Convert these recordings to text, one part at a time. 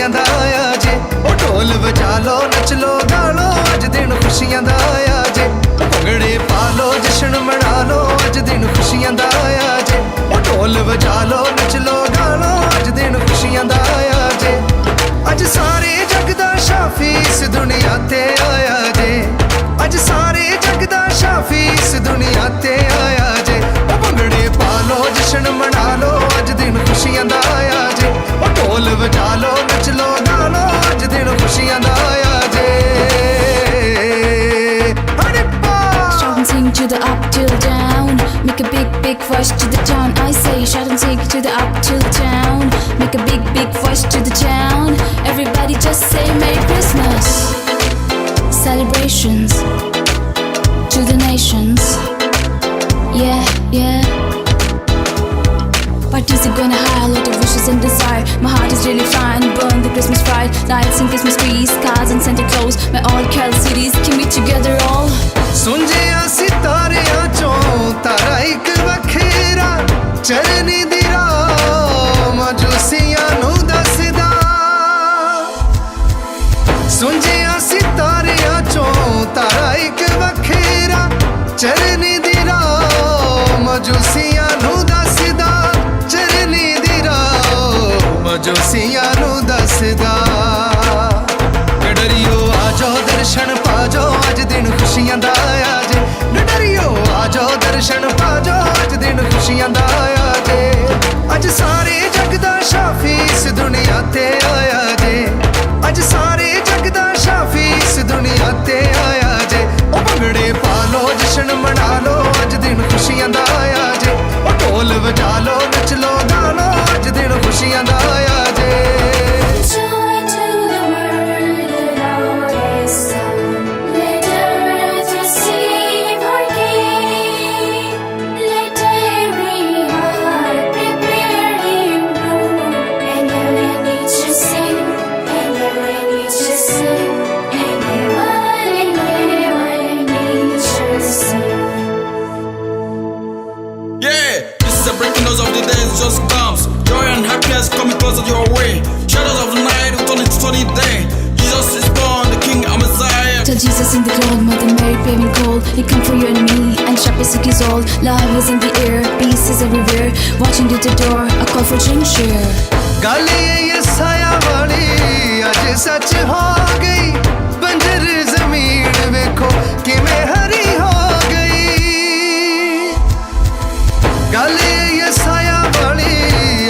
खुशियां दा आया जे, ओ ढोल वजा लो नच लो गा लो अज दिन खुशियां दा आया जे, भंगड़े पा लो जश्न मना लो अज दिन खुशियां दा आया जे, ओ ढोल वजा लो नच लो गा लो अज दिन खुशियां दा आया जे, अज सारे जग दा शाफी इस दुनिया ते आया जे, अज सारे जग दा शाफी इस दुनिया ते आया जे, ओ भंगड़े पा लो जश्न मना लो अज दिन खुशियां दा आया जे, ओ ढोल वजा लो नच लो गा लो अज दिन खुशियां दा आया जे। Shout and sing to the up till down, make a big voice to the town. I say shout and sing to the up till down, make a big voice to the town. Everybody just say Merry Christmas. Celebrations to the nations. Yeah. Parties are gonna high, a lot of wishes and desire. My heart is really fine, burn the Christmas fire. Lights and Christmas trees, cars and Santa Claus. My all carol cities can be together all. सुंजिया सितारियां चों तारा एक वखेरा, चरनी दी राम जोसियां नू दसदा। सुंजिया सितारियां चों तारा एक वखेरा, चरनी दी राम जोसियां नू दसदा, चरनी दी राम जोसियां नू दसदा। डरियो आ जाओ दर्शन पा जाओ अज दिन खुशियां दा आया जे, डरियो आ जाओ दर्शन पा जाओ अज दिन खुशियां दा आया जे, अज सारे जग दा शाफी इस दुनिया ते आया जे, अज सारे जग दा शाफी इस दुनिया ते आया जे, ओ भंगड़े पा लो जश्न मना लो अज दिन खुशियां दा आया जे, ओ ढोल वजा लो नच लो गा लो अज दिन खुशियां दा आया जे। Just comes, joy and happiness coming closer your way. Shadows of the night will turn into sunny day. Jesus is born, the King and Messiah. Tell Jesus in the cloud, Mother Mary paving cold. He come for you and me, and sharp as sick is old. Love is in the air, peace is everywhere. Watching at the door, a call for drink share. गल ये साया वाली अज सच हो गई, बंजर जमीन वेखो किवें हरी हो गई। गल ये साया वाली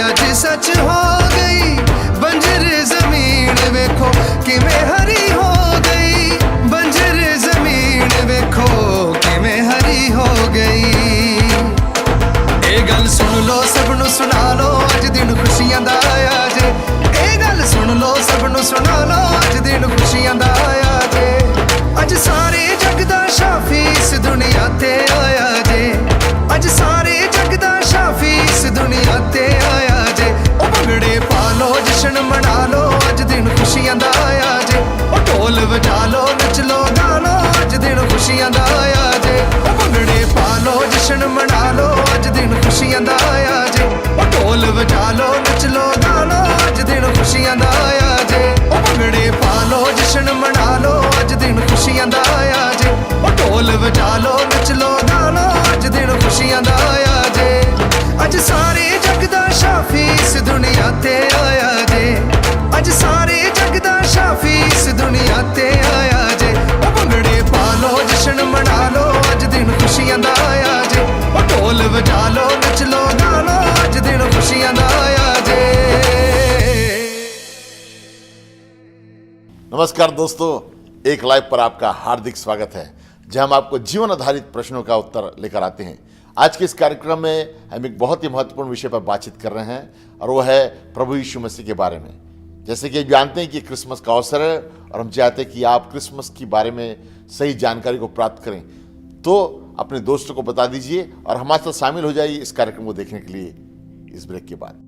अज सच हो गई, बंजर जमीन वेखो किवें हरी हो गई, बंजर जमीन वेखो किवें हरी हो गई। ए गल सुन लो सबनू सुना लो अज दिन खुशियां दा आया जे, ए गल सुन लो सबनू सुना लो अज दिन खुशियां दा आया जे, अज सारे जग दा शाफी इस दुनिया ते आया जे, अज सारे जग दा शाफी इस दुनिया ते आया जे, ओ भंगड़े पा लो जश्न मना लो अज दिन खुशियां दा आया जे, ओ ढोल वजा लो नच लो गा लो अज दिन खुशियां दा आया जे, ओ भंगड़े पा लो जश्न मना लो अज दिन खुशियां दा आया जे, ओ ढोल वजा लो नच लो गा लो अज दिन खुशियां दा आया जे, ओ भंगड़े पा लो जश्न मना लो अज दिन खुशियां दा आया जे, ओ ढोल वजा लो नच लो गा लो अज दिन खुशियां दा आया जे, अज सारे जग दा शाफी इस दुनिया ते आया जे, अज सारे जग दा शाफी इस दुनिया ते आया जे, ओ भंगड़े पा लो जश्न मना लो अज दिन खुशियां दा आया जे, ओ ढोल वजा लो नच लो गा लो अज दिन खुशियां दा आया जे। नमस्कार दोस्तों, एक लाइव पर आपका हार्दिक स्वागत है, जहां हम आपको जीवन आधारित प्रश्नों का उत्तर लेकर आते हैं। आज के इस कार्यक्रम में हम एक बहुत ही महत्वपूर्ण विषय पर बातचीत कर रहे हैं और वो है प्रभु यीशु मसीह के बारे में। जैसे कि जानते हैं कि क्रिसमस का अवसर है और हम चाहते हैं कि आप क्रिसमस के बारे में सही जानकारी को प्राप्त करें, तो अपने दोस्तों को बता दीजिए और हमारे साथ शामिल हो जाइए इस कार्यक्रम को देखने के लिए इस ब्रेक के बाद।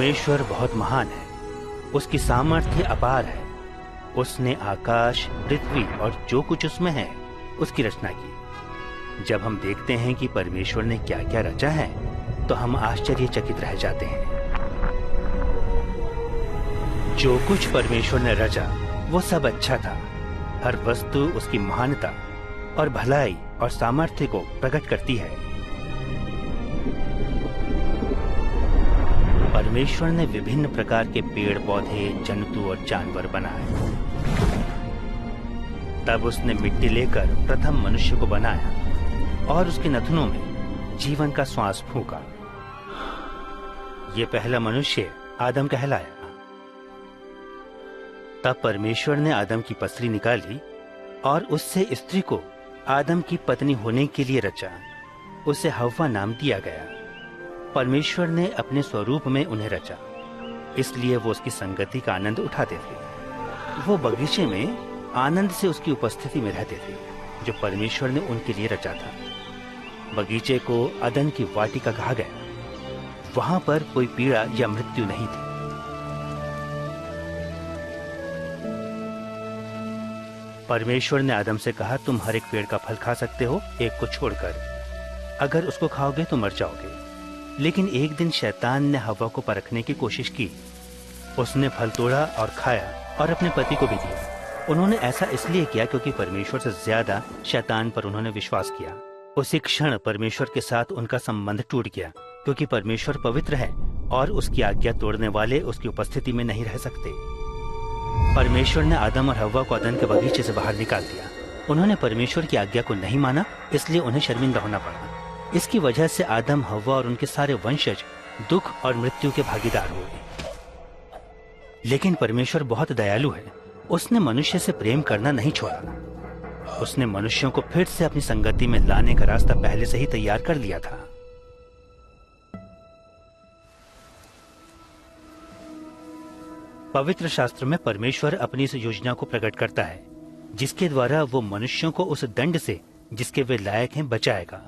परमेश्वर बहुत महान है, उसकी सामर्थ्य अपार है। उसने आकाश, पृथ्वी और जो कुछ उसमें है उसकी रचना की। जब हम देखते हैं कि परमेश्वर ने क्या क्या रचा है तो हम आश्चर्यचकित रह जाते हैं। जो कुछ परमेश्वर ने रचा वो सब अच्छा था। हर वस्तु उसकी महानता और भलाई और सामर्थ्य को प्रकट करती है। परमेश्वर ने विभिन्न प्रकार के पेड़ पौधे, जंतु और जानवर बनाए। तब उसने मिट्टी लेकर प्रथम मनुष्य को बनाया और उसके नथनों में जीवन का श्वास फूंका। ये पहला मनुष्य आदम कहलाया। तब परमेश्वर ने आदम की पसली निकाली और उससे स्त्री को आदम की पत्नी होने के लिए रचा। उसे हव्वा नाम दिया गया। परमेश्वर ने अपने स्वरूप में उन्हें रचा, इसलिए वो उसकी संगति का आनंद उठाते थे। वो बगीचे में आनंद से उसकी उपस्थिति में रहते थे जो परमेश्वर ने उनके लिए रचा था। बगीचे को अदन की वाटिका कहा गया। वहां पर कोई पीड़ा या मृत्यु नहीं थी। परमेश्वर ने आदम से कहा, तुम हर एक पेड़ का फल खा सकते हो, एक को छोड़कर। अगर उसको खाओगे तो मर जाओगे। लेकिन एक दिन शैतान ने हव्वा को परखने की कोशिश की। उसने फल तोड़ा और खाया और अपने पति को भी दिया। उन्होंने ऐसा इसलिए किया क्योंकि परमेश्वर से ज्यादा शैतान पर उन्होंने विश्वास किया। उसी क्षण परमेश्वर के साथ उनका संबंध टूट गया, क्योंकि परमेश्वर पवित्र है और उसकी आज्ञा तोड़ने वाले उसकी उपस्थिति में नहीं रह सकते। परमेश्वर ने आदम और हव्वा को अदन के बगीचे से बाहर निकाल दिया। उन्होंने परमेश्वर की आज्ञा को नहीं माना, इसलिए उन्हें शर्मिंदा होना पड़ा। इसकी वजह से आदम, हव्वा और उनके सारे वंशज दुख और मृत्यु के भागीदार हुए। लेकिन परमेश्वर बहुत दयालु है। उसने मनुष्य से प्रेम करना नहीं छोड़ा। उसने मनुष्यों को फिर से अपनी संगति में लाने का रास्ता पहले से ही तैयार कर लिया था। पवित्र शास्त्र में परमेश्वर अपनी इस योजना को प्रकट करता है, जिसके द्वारा वो मनुष्यों को उस दंड से जिसके वे लायक हैं बचाएगा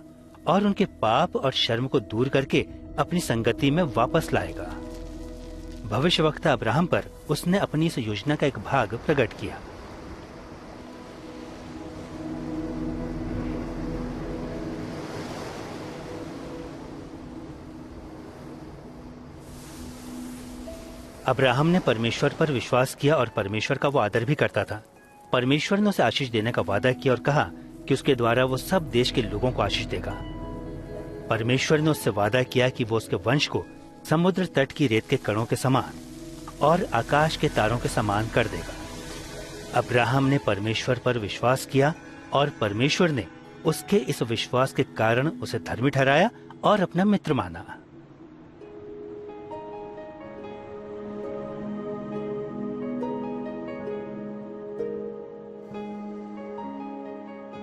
और उनके पाप और शर्म को दूर करके अपनी संगति में वापस लाएगा। भविष्यवक्ता अब्राहम पर उसने अपनी इस योजना का एक भाग प्रकट किया। अब्राहम ने परमेश्वर पर विश्वास किया और परमेश्वर का वो आदर भी करता था। परमेश्वर ने उसे आशीष देने का वादा किया और कहा कि उसके द्वारा वो सब देश के लोगों को आशीष देगा। परमेश्वर ने उससे वादा किया कि वो उसके वंश को समुद्र तट की रेत के कणों के समान और आकाश के तारों के समान कर देगा। अब्राहम ने परमेश्वर पर विश्वास किया और परमेश्वर ने उसके इस विश्वास के कारण उसे धर्मी ठहराया और अपना मित्र माना।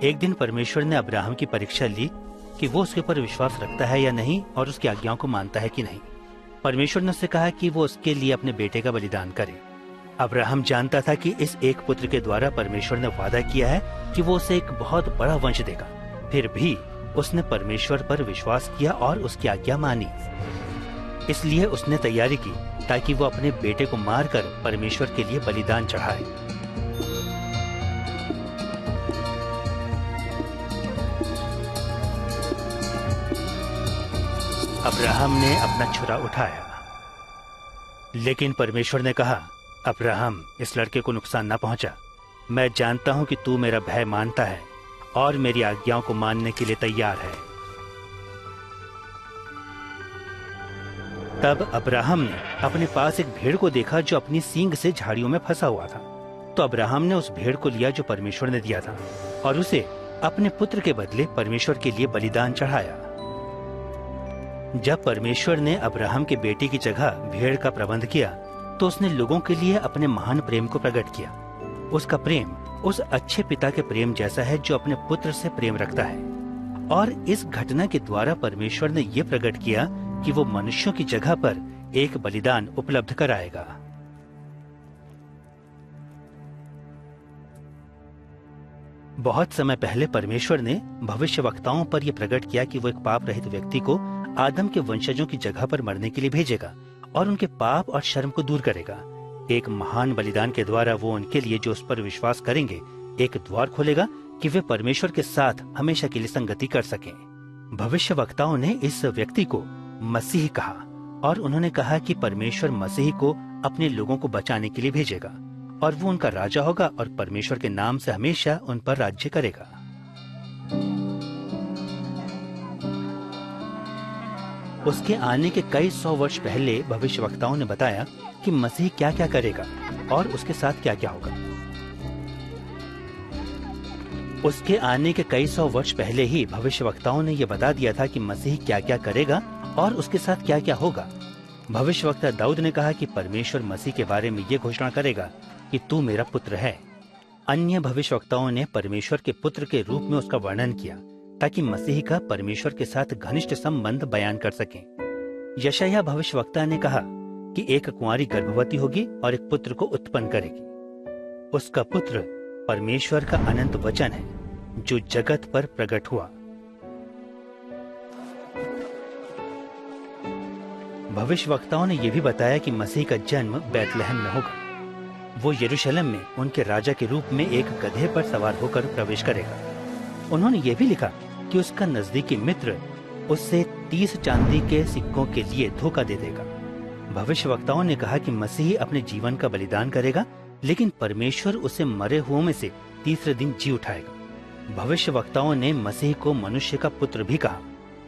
एक दिन परमेश्वर ने अब्राहम की परीक्षा ली कि वो उसके ऊपर विश्वास रखता है या नहीं और उसकी आज्ञाओं को मानता है कि नहीं। परमेश्वर ने उससे कहा कि वो उसके लिए अपने बेटे का बलिदान करे। अब्राहम जानता था कि इस एक पुत्र के द्वारा परमेश्वर ने वादा किया है कि वो उसे एक बहुत बड़ा वंश देगा। फिर भी उसने परमेश्वर पर विश्वास किया और उसकी आज्ञा मानी। इसलिए उसने तैयारी की ताकि वो अपने बेटे को मारकर परमेश्वर के लिए बलिदान चढ़ाए। अब्राहम ने अपना छुरा उठाया, लेकिन परमेश्वर ने कहा, अब्राहम, इस लड़के को नुकसान न पहुंचा। मैं जानता हूं कि तू मेरा भय मानता है और मेरी आज्ञाओं को मानने के लिए तैयार है। तब अब्राहम ने अपने पास एक भेड़ को देखा जो अपनी सींग से झाड़ियों में फंसा हुआ था। तो अब्राहम ने उस भेड़ को लिया जो परमेश्वर ने दिया था और उसे अपने पुत्र के बदले परमेश्वर के लिए बलिदान चढ़ाया। जब परमेश्वर ने अब्राहम के बेटे की जगह भेड़ का प्रबंध किया तो उसने लोगों के लिए अपने महान प्रेम को प्रकट किया। उसका प्रेम उस अच्छे पिता के प्रेम जैसा है जो अपने पुत्र से प्रेम रखता है। और इस घटना के द्वारा परमेश्वर ने यह प्रकट किया कि वो मनुष्यों की जगह पर एक बलिदान उपलब्ध कराएगा। बहुत समय पहले परमेश्वर ने भविष्यवक्ताओं पर यह प्रकट किया कि वो एक पाप रहित व्यक्ति को आदम के वंशजों की जगह पर मरने के लिए भेजेगा और उनके पाप और शर्म को दूर करेगा। एक महान बलिदान के द्वारा वो उनके लिए जो उस पर विश्वास करेंगे एक द्वार खोलेगा कि वे परमेश्वर के साथ हमेशा के लिए संगति कर सकें। भविष्यवक्ताओं ने इस व्यक्ति को मसीह कहा और उन्होंने कहा कि परमेश्वर मसीह को अपने लोगों को बचाने के लिए भेजेगा और वो उनका राजा होगा और परमेश्वर के नाम से हमेशा उन पर राज्य करेगा। उसके आने के कई 100 वर्ष पहले भविष्यवक्ताओं ने बताया कि मसीह क्या क्या करेगा और उसके साथ क्या क्या होगा। उसके आने के कई 100 वर्ष पहले ही भविष्यवक्ताओं ने यह बता दिया था कि मसीह क्या क्या करेगा और उसके साथ क्या क्या होगा। भविष्यवक्ता दाऊद ने कहा कि परमेश्वर मसीह के बारे में ये घोषणा करेगा कि तू मेरा पुत्र है। अन्य भविष्यवक्ताओं ने परमेश्वर के पुत्र के रूप में उसका वर्णन किया ताकि मसीह का परमेश्वर के साथ घनिष्ठ संबंध बयान कर सकें। यशायाह भविष्यवक्ता ने कहा कि एक कुंवारी गर्भवती होगी और एक पुत्र को उत्पन्न करेगी। उसका पुत्र परमेश्वर का अनंत वचन है जो जगत पर प्रकट हुआ। भविष्यवक्ताओं ने यह भी बताया कि मसीह का जन्म बैतलहम में होगा। वो यरूशलेम में उनके राजा के रूप में एक गधे पर सवार होकर प्रवेश करेगा। उन्होंने ये भी लिखा कि उसका नजदीकी मित्र उससे 30 चांदी के सिक्कों के लिए धोखा दे देगा। भविष्यवक्ताओं ने कहा कि मसीह अपने जीवन का बलिदान करेगा, लेकिन परमेश्वर उसे मरे हुओं में से तीसरे दिन जी उठाएगा। भविष्यवक्ताओं ने मसीह को मनुष्य का पुत्र भी कहा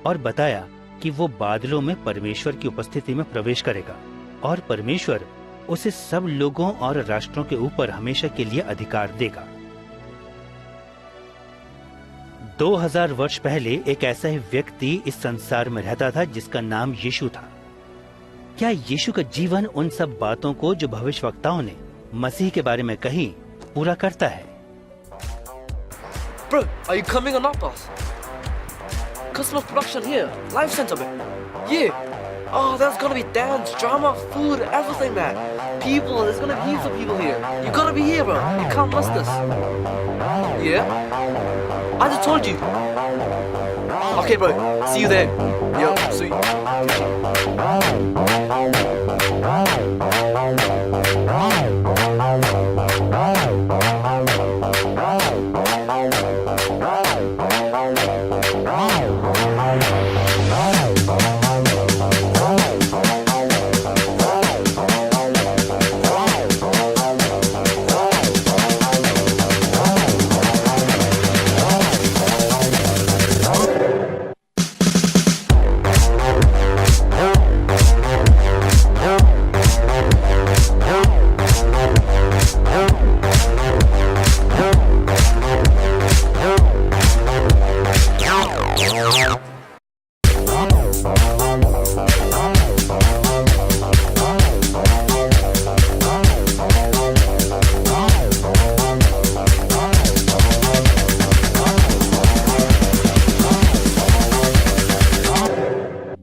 और बताया कि वो बादलों में परमेश्वर की उपस्थिति में प्रवेश करेगा और परमेश्वर उसे सब लोगों और राष्ट्रों के ऊपर हमेशा के लिए अधिकार देगा। 2000 वर्ष पहले एक ऐसा ही व्यक्ति इस संसार में रहता था जिसका नाम यीशु था। क्या यीशु का जीवन उन सब बातों को जो भविष्यवक्ताओं ने मसीह के बारे में कही पूरा करता है? Bro, are you coming or not, boss? Customer production here, live center, man. Yeah. Oh, there's gonna be dance, drama, food, everything, man. People, there's gonna be heaps of people here. You gotta be here, bro. You can't miss this. Yeah? I just told you. Okay, bro. See you there. Yo, sweet.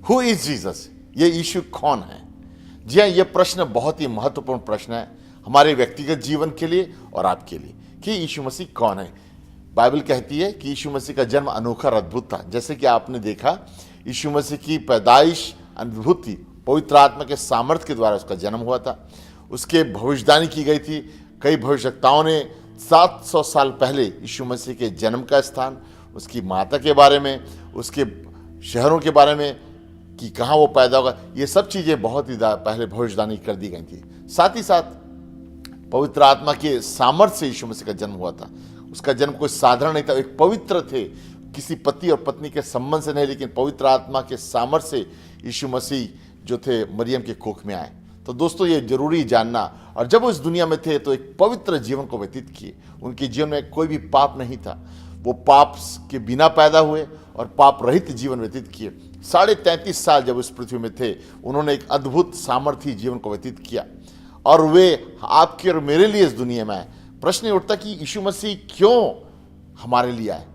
Who is Jesus? ये यीशु कौन है? जी हाँ, ये प्रश्न बहुत ही महत्वपूर्ण प्रश्न है हमारे व्यक्तिगत जीवन के लिए और आपके लिए कि यीशु मसीह कौन है। बाइबल कहती है कि यीशु मसीह का जन्म अनोखा और अद्भुत था। जैसे कि आपने देखा, यीशु मसीह की पैदाइश अद्भुत थी। पवित्र आत्मा के सामर्थ्य के द्वारा उसका जन्म हुआ था। उसके भविष्यवाणी की गई थी। कई भविष्यवक्ताओं ने 700 साल पहले यीशु मसीह के जन्म का स्थान, उसकी माता के बारे में, उसके शहरों के बारे में कि कहाँ वो पैदा होगा, ये सब चीज़ें बहुत ही पहले भविष्यवाणी कर दी गई थी। साथ ही साथ पवित्र आत्मा के सामर्थ्य से यीशु मसीह का जन्म हुआ था। उसका जन्म कोई साधारण नहीं था, एक पवित्र थे, किसी पति और पत्नी के संबंध से नहीं, लेकिन पवित्र आत्मा के सामर्थ्य से यीशु मसीह जो थे मरियम के कोख में आए। तो दोस्तों, ये जरूरी जानना। और जब वो इस दुनिया में थे तो एक पवित्र जीवन को व्यतीत किए। उनके जीवन में कोई भी पाप नहीं था। वो पाप के बिना पैदा हुए और पाप रहित जीवन व्यतीत किए। 33.5 साल जब इस पृथ्वी में थे, उन्होंने एक अद्भुत सामर्थ्य जीवन को व्यतीत किया और वे आपके और मेरे लिए इस दुनिया में आए। प्रश्न ये उठता कि यीशु मसीह क्यों हमारे लिए आए?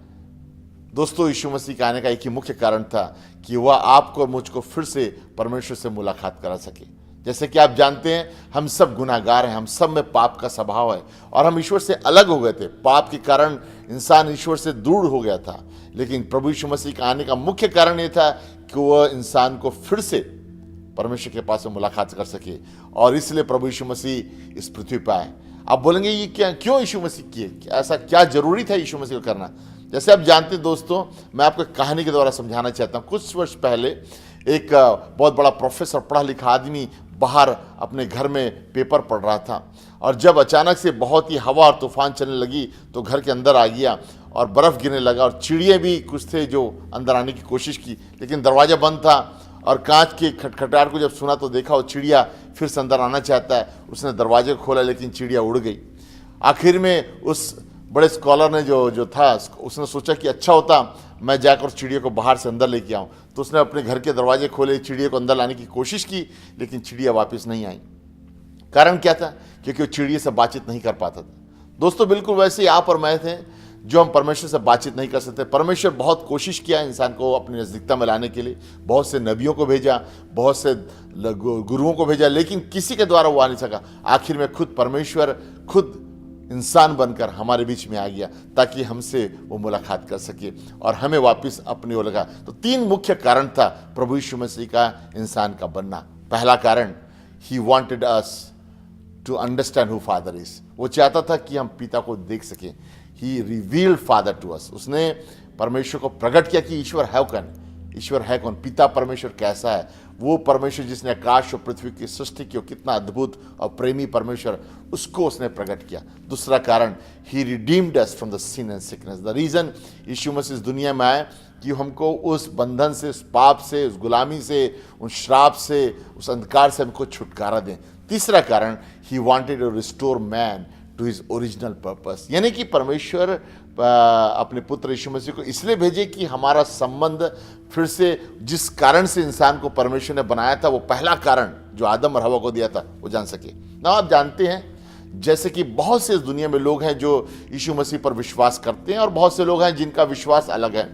दोस्तों, यीशु मसीह के आने का एक ही मुख्य कारण था कि वह आपको और मुझको फिर से परमेश्वर से मुलाकात करा सके। जैसे कि आप जानते हैं, हम सब गुनाहगार हैं, हम सब में पाप का स्वभाव है और हम ईश्वर से अलग हो गए थे। पाप के कारण इंसान ईश्वर से दूर हो गया था। लेकिन प्रभु यीशु मसीह के आने का मुख्य कारण ये था कि वह इंसान को फिर से परमेश्वर के पास में मुलाकात कर सके, और इसलिए प्रभु यीशु मसीह इस पृथ्वी पर आए। आप बोलेंगे ये क्या, क्यों यीशु मसीह किए, ऐसा क्या जरूरी था यीशु मसीह को करना? जैसे आप जानते हैं दोस्तों, मैं आपको एक कहानी के द्वारा समझाना चाहता हूँ। कुछ वर्ष पहले एक बहुत बड़ा प्रोफेसर, पढ़ा लिखा आदमी बाहर अपने घर में पेपर पढ़ रहा था, और जब अचानक से बहुत ही हवा और तूफान चलने लगी तो घर के अंदर आ गया और बर्फ़ गिरने लगा, और चिड़िया भी कुछ थे जो अंदर आने की कोशिश की, लेकिन दरवाज़ा बंद था, और कांच के खटखटाहट को जब सुना तो देखा वो चिड़िया फिर से अंदर आना चाहता है। उसने दरवाजे को खोला लेकिन चिड़िया उड़ गई। आखिर में उस बड़े स्कॉलर ने जो था, उसने सोचा कि अच्छा होता मैं जाकर चिड़िया को बाहर से अंदर लेके आऊँ। तो उसने अपने घर के दरवाजे खोले, चिड़िया को अंदर लाने की कोशिश की, लेकिन चिड़िया वापस नहीं आई। कारण क्या था? क्योंकि वो चिड़िया से बातचीत नहीं कर पाता था। दोस्तों बिल्कुल वैसे ही आप और मैं थे जो हम परमेश्वर से बातचीत नहीं कर सकते। परमेश्वर बहुत कोशिश किया इंसान को अपनी नज़दीकता में लाने के लिए, बहुत से नबियों को भेजा, बहुत से गुरुओं को भेजा, लेकिन किसी के द्वारा वो आ नहीं सका। आखिर में खुद परमेश्वर खुद इंसान बनकर हमारे बीच में आ गया ताकि हमसे वो मुलाकात कर सके और हमें वापस अपनी ओर लगा। तो 3 मुख्य कारण था प्रभु यीशु मसीह का इंसान का बनना। पहला कारण, he wanted us to understand who father is. वो चाहता था कि हम पिता को देख सकें। He revealed father to us. उसने परमेश्वर को प्रकट किया कि ईश्वर है कौन, ईश्वर है कौन, पिता परमेश्वर कैसा है। वो परमेश्वर जिसने आकाश और पृथ्वी की सृष्टि की, कितना अद्भुत और प्रेमी परमेश्वर, उसको उसने प्रकट किया। दूसरा कारण, he redeemed us from the sin and sickness. The reason Yeshu Masih इस दुनिया में आए कि हमको उस बंधन से, उस पाप से, उस गुलामी से, उस श्राप से, उस अंधकार से हमको छुटकारा दें। तीसरा कारण, he wanted to restore man to his original purpose. यानी कि परमेश्वर अपने पुत्र यीशु मसीह को इसलिए भेजे कि हमारा संबंध फिर से, जिस कारण से इंसान को परमेश्वर ने बनाया था, वो पहला कारण जो आदम और हवा को दिया था, वो जान सके ना। आप जानते हैं जैसे कि बहुत से इस दुनिया में लोग हैं जो यीशु मसीह पर विश्वास करते हैं, और बहुत से लोग हैं जिनका विश्वास अलग है।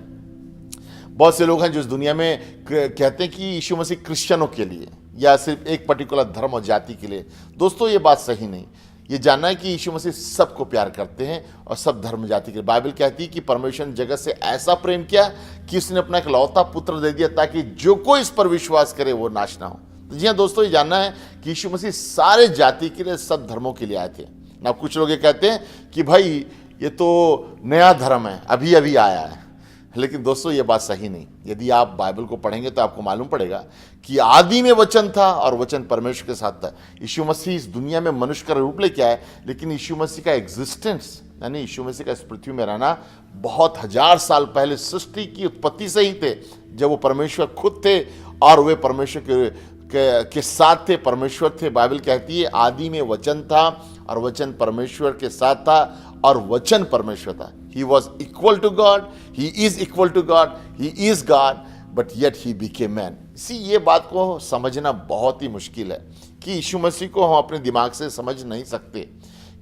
बहुत से लोग हैं जो इस दुनिया में कहते हैं कि यीशु मसीह क्रिश्चियनों के लिए या सिर्फ एक पर्टिकुलर धर्म और जाति के लिए। दोस्तों ये बात सही नहीं। ये जानना है कि यीशु मसीह सबको प्यार करते हैं और सब धर्म जाति के। बाइबल कहती है कि परमेश्वर ने जगत से ऐसा प्रेम किया कि उसने अपना इकलौता पुत्र दे दिया ताकि जो कोई इस पर विश्वास करे वो नाश ना हो। तो जी हाँ दोस्तों, ये जानना है कि यीशु मसीह सारे जाति के लिए, सब धर्मों के लिए आए थे ना। कुछ लोग ये कहते हैं कि भाई ये तो नया धर्म है, अभी अभी आया है, लेकिन दोस्तों ये बात सही नहीं। यदि आप बाइबल को पढ़ेंगे तो आपको मालूम पड़ेगा कि आदि में वचन था और वचन परमेश्वर के साथ था। यीशु मसीह इस दुनिया में मनुष्य का रूप लेके आए, लेकिन यीशु मसीह का एग्जिस्टेंस, यानी यीशु मसीह का इस पृथ्वी में रहना बहुत 1000 साल पहले सृष्टि की उत्पत्ति से ही थे, जब वो परमेश्वर खुद थे और वे परमेश्वर के साथ थे, परमेश्वर थे। बाइबल कहती है आदि में वचन था और वचन परमेश्वर के साथ था और वचन परमेश्वर था। He was equal to God, he is equal to God, he is God, but yet he became man. इसी ये बात को समझना बहुत ही मुश्किल है कि यीशु मसीह को हम अपने दिमाग से समझ नहीं सकते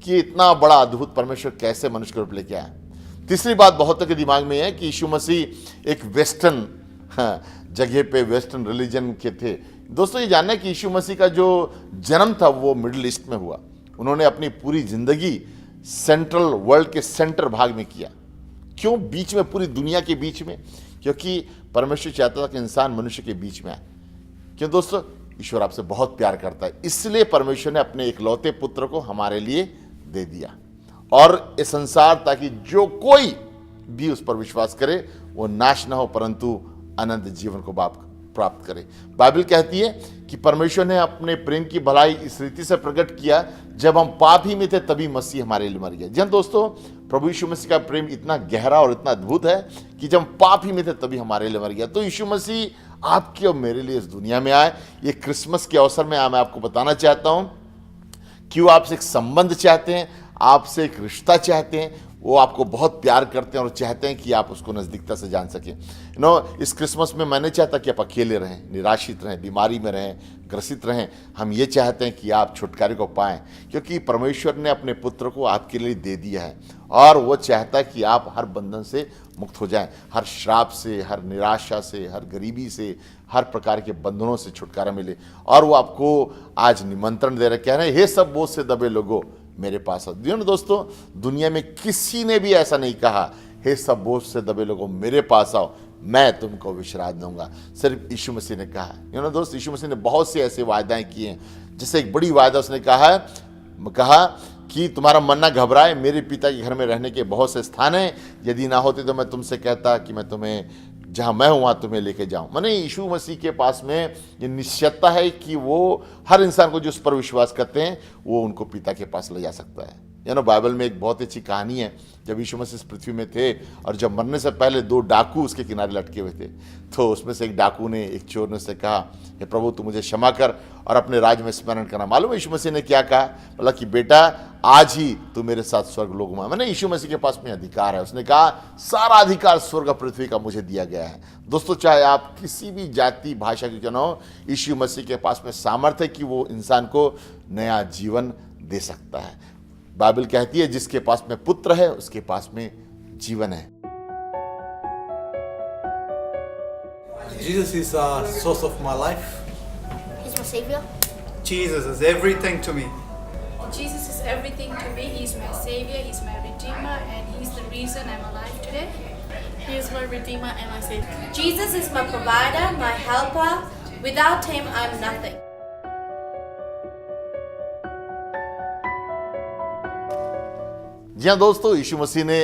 कि इतना बड़ा अद्भुत परमेश्वर कैसे मनुष्य के रूप लेके आया। तीसरी बात बहुतों के दिमाग में है कि यीशु मसीह एक वेस्टर्न जगह पे, वेस्टर्न रिलीजन के थे। दोस्तों ये जानना है कि यीशु मसीह का जो जन्म था वो मिडिल ईस्ट में हुआ। उन्होंने अपनी पूरी जिंदगी सेंट्रल वर्ल्ड के सेंटर भाग में किया। क्यों बीच में, पूरी दुनिया के बीच में? क्योंकि परमेश्वर चाहता था कि इंसान मनुष्य के बीच में आए। क्यों दोस्तों? ईश्वर आपसे बहुत प्यार करता है, इसलिए परमेश्वर ने अपने इकलौते पुत्र को हमारे लिए दे दिया और ये संसार, ताकि जो कोई भी उस पर विश्वास करे वो नाश ना हो परंतु अनंत जीवन को प्राप्त करे। बाइबल कहती है कि परमेश्वर ने अपने प्रेम की भलाई इस रीति से प्रकट किया, जब हम पाप ही में थे तभी मसीह हमारे लिए मर गया। जी दोस्तों, प्रभु यीशु मसीह का प्रेम इतना गहरा और इतना अद्भुत है कि जब हम पाप ही में थे तभी हमारे लिए मर गया। तो यीशु मसीह आपके और मेरे लिए इस दुनिया में आए। ये क्रिसमस के अवसर में मैं आपको बताना चाहता हूँ कि वो आपसे एक संबंध चाहते हैं, आपसे एक रिश्ता चाहते हैं। वो आपको बहुत प्यार करते हैं और चाहते हैं कि आप उसको नज़दीकता से जान सकें। इस क्रिसमस में मैं नहीं चाहता कि आप अकेले रहें, निराशित रहें, बीमारी में रहें, ग्रसित रहें। हम ये चाहते हैं कि आप छुटकारे को पाएं, क्योंकि परमेश्वर ने अपने पुत्र को आपके लिए दे दिया है और वो चाहता है कि आप हर बंधन से मुक्त हो जाएं, हर श्राप से, हर निराशा से, हर गरीबी से, हर प्रकार के बंधनों से छुटकारा मिले। और वो आपको आज निमंत्रण दे रहे, कह रहे हैं हे सब बोझ से दबे लोगों मेरे पास आओ। दोस्तों, दुनिया में किसी ने भी ऐसा नहीं कहा हे सब बोझ से दबे लोगों मेरे पास आओ, मैं तुमको विश्राम दूंगा, सिर्फ यीशु मसीह ने कहा। दोस्त, यीशु मसीह ने बहुत से ऐसे वायदाएं किए हैं। जैसे एक बड़ी वायदा उसने कहा कि तुम्हारा मन ना घबराए, मेरे पिता के घर में रहने के बहुत से स्थान हैं, यदि ना होते तो मैं तुमसे कहता कि मैं तुम्हें जहां मैं हूं वहां तुम्हें लेके जाऊं। माने यीशु मसीह के पास में ये निश्चयता है कि वो हर इंसान को जो उस पर विश्वास करते हैं वो उनको पिता के पास ले जा सकता है। बाइबल में एक बहुत अच्छी कहानी है, जब यीशु मसीह इस पृथ्वी में थे और जब मरने से पहले 2 डाकू उसके किनारे लटके हुए थे, तो उसमें से एक डाकू ने, एक चोर ने उससे कहा, हे प्रभु तू मुझे क्षमा कर और अपने राज्य में स्मरण करना। मालूम है यीशु मसीह ने क्या कहा? बोला कि बेटा आज ही तू मेरे साथ स्वर्ग लोक में। मैंने यीशु मसीह के पास में अधिकार है। उसने कहा सारा अधिकार स्वर्ग और पृथ्वी का मुझे दिया गया है। दोस्तों, चाहे आप किसी भी जाति भाषा के क्यों न हो, यीशु मसीह के पास में सामर्थ्य है कि वो इंसान को नया जीवन दे सकता है। बाइबल कहती है जिसके पास में पुत्र है उसके पास में जीवन है। Jesus is the source of my life. He's my savior. Jesus is everything to me. Jesus is everything to me. He's my savior, he's my redeemer, and he's the reason I'm alive today. He is my redeemer and my savior. Jesus is my provider, my helper. Without him, I'm nothing. जी हाँ दोस्तों, यीशु मसीह ने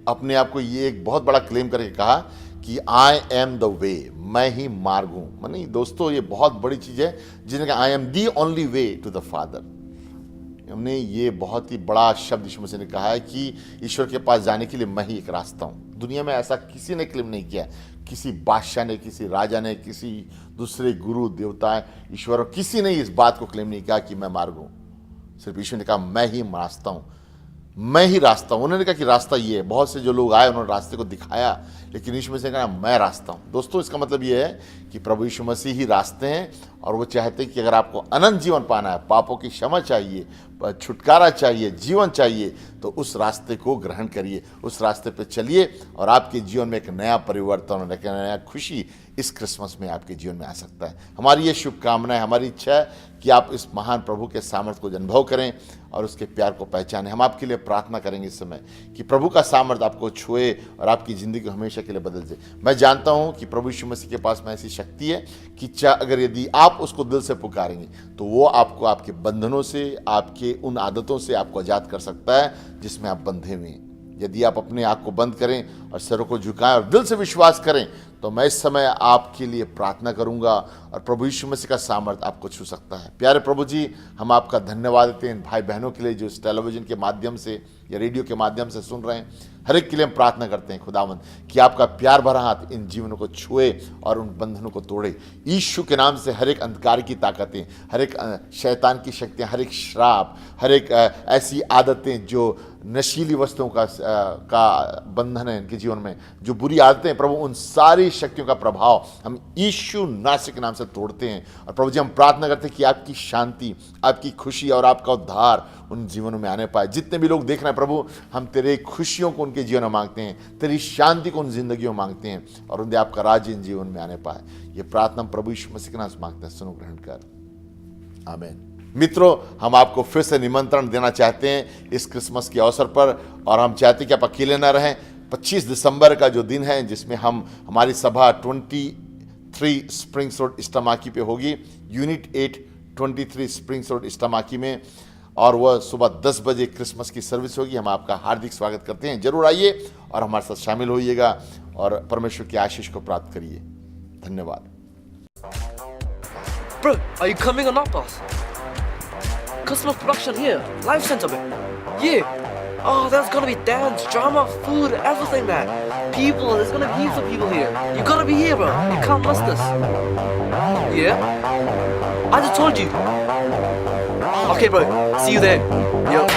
अपने आप को ये एक बहुत बड़ा क्लेम करके कहा कि आई एम द वे, मैं ही मार्ग हूं। माने दोस्तों, ये बहुत बड़ी चीज है जिन्हें कहा I am the only way to the father. हमने ये बहुत ही बड़ा शब्द यीशु मसीह ने कहा है कि ईश्वर के पास जाने के लिए मैं ही एक रास्ता हूं। दुनिया में ऐसा किसी ने क्लेम नहीं किया, किसी बादशाह ने, किसी राजा ने, किसी दूसरे गुरु देवता ईश्वर, किसी ने इस बात को क्लेम नहीं किया कि मैं मार्ग हूं। सिर्फ ईश्वर ने कहा मैं ही रास्ता हूं, मैं ही रास्ता हूं। उन्होंने कहा कि रास्ता ये है। बहुत से जो लोग आए उन्होंने रास्ते को दिखाया, लेकिन यीशु मसीह ने कहा मैं रास्ता हूं। दोस्तों, इसका मतलब ये है कि प्रभु यीशु मसीह ही रास्ते हैं और वो चाहते हैं कि अगर आपको अनंत जीवन पाना है, पापों की क्षमा चाहिए, छुटकारा चाहिए, जीवन चाहिए, तो उस रास्ते को ग्रहण करिए, उस रास्ते पे चलिए और आपके जीवन में एक नया परिवर्तन और एक नया खुशी इस क्रिसमस में आपके जीवन में आ सकता है। हमारी ये शुभकामनाएं, हमारी इच्छा है कि आप इस महान प्रभु के सामर्थ्य को अनुभव करें और उसके प्यार को पहचानें। हम आपके लिए प्रार्थना करेंगे इस समय कि प्रभु का सामर्थ्य आपको छुए और आपकी ज़िंदगी को हमेशा के लिए बदल दे। मैं जानता हूं कि प्रभु यीशु मसीह के पास में ऐसी शक्ति है कि अगर यदि आप उसको दिल से पुकारेंगे तो वो आपको आपके बंधनों से, आपके उन आदतों से आपको आज़ाद कर सकता है जिसमें आप बंधे हुए हैं। यदि आप अपने आँख को बंद करें और सिरों को झुकाएं और दिल से विश्वास करें तो मैं इस समय आपके लिए प्रार्थना करूंगा और प्रभु यीशु मसीह का सामर्थ्य आपको छू सकता है। प्यारे प्रभु जी, हम आपका धन्यवाद देते हैं इन भाई बहनों के लिए जो इस टेलीविजन के माध्यम से या रेडियो के माध्यम से सुन रहे हैं। हर एक के लिए हम प्रार्थना करते हैं खुदावंद कि आपका प्यार भरा हाथ इन जीवनों को छुए और उन बंधनों को तोड़े। यीशु के नाम से हर एक अंधकार की ताकतें, हर एक शैतान की शक्तियाँ, हर एक श्राप, हर एक ऐसी आदतें जो नशीली वस्तुओं का बंधन है इनके जीवन में, जो बुरी आदतें हैं, प्रभु उन सारी शक्तियों का प्रभाव हम यीशु नासरी के नाम से तोड़ते हैं। और प्रभु जी, हम प्रार्थना करते हैं कि आपकी शांति, आपकी खुशी और आपका उद्धार उन जीवनों में आने पाए। जितने भी लोग देख रहे हैं प्रभु, हम तेरे खुशियों को उनके जीवन में मांगते हैं, तेरी शांति को उन जिंदगियों में मांगते हैं और उनके आपका राज्य इन जीवन में आने पाए। ये प्रार्थना हम प्रभु यीशु मसीह के नाम से मांगते हैं, सुनो ग्रहण कर, आमीन। मित्रों, हम आपको फिर से निमंत्रण देना चाहते हैं इस क्रिसमस के अवसर पर और हम चाहते हैं कि आप अकेले ना रहें। 25 दिसंबर का जो दिन है जिसमें हमारी सभा 23 स्प्रिंग्स रोड इस्टामाकी पे होगी, यूनिट 8 23 स्प्रिंग्स रोड इस्टामाकी में, और वह सुबह 10 बजे क्रिसमस की सर्विस होगी। हम आपका हार्दिक स्वागत करते हैं। जरूर आइए और हमारे साथ शामिल होइएगा और परमेश्वर की आशीष को प्राप्त करिए। धन्यवाद। Bro, are you coming or not, boss? Christmas production here, live center, man. Yeah. Oh, there's gonna be dance, drama, food, everything, man. People, there's gonna be heaps of people here. You gotta be here, bro. You can't miss this. Yeah? I just told you. Okay, bro. See you there. Yo,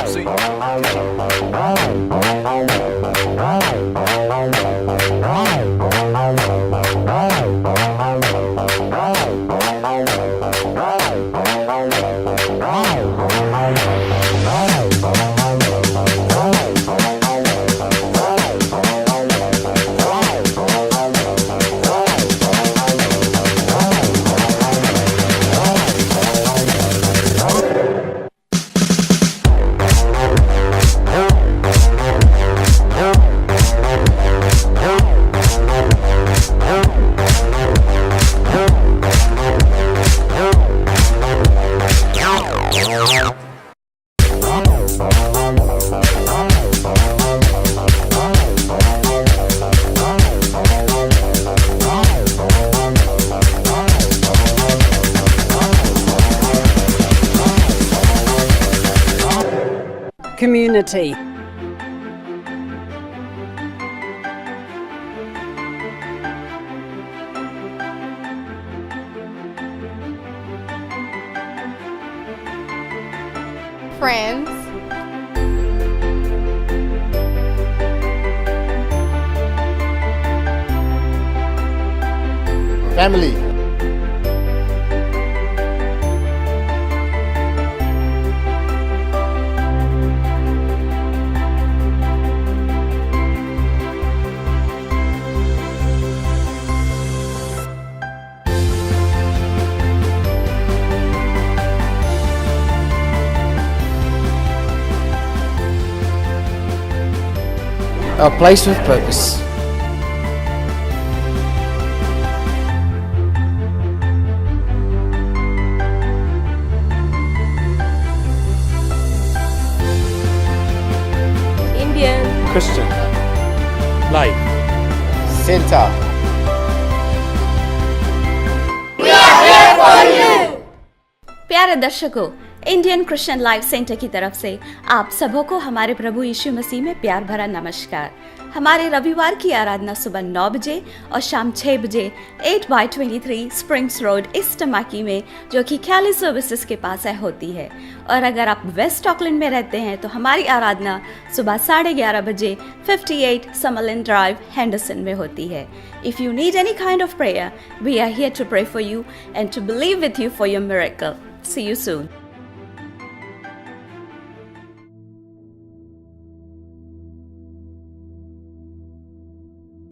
community. Friends. Family. A place with purpose. Indian. Christian. Life. Center. प्यारे दर्शकों, Indian Christian life centre की तरफ से आप सबों को हमारे प्रभु यीशु मसीह में प्यार भरा नमस्कार। हमारे रविवार की आराधना सुबह 9 बजे और शाम 6 बजे 8/23 स्प्रिंग्स रोड ईस्ट टमाकी में, जो कि कैली सर्विसेज के पास है, होती है। और अगर आप वेस्ट ऑकलैंड में रहते हैं तो हमारी आराधना सुबह 11:30 बजे 58 समरलैंड ड्राइव हेंडरसन में होती है। If you need any kind of prayer, we are here to pray for you and to believe with you for your miracle. See you soon.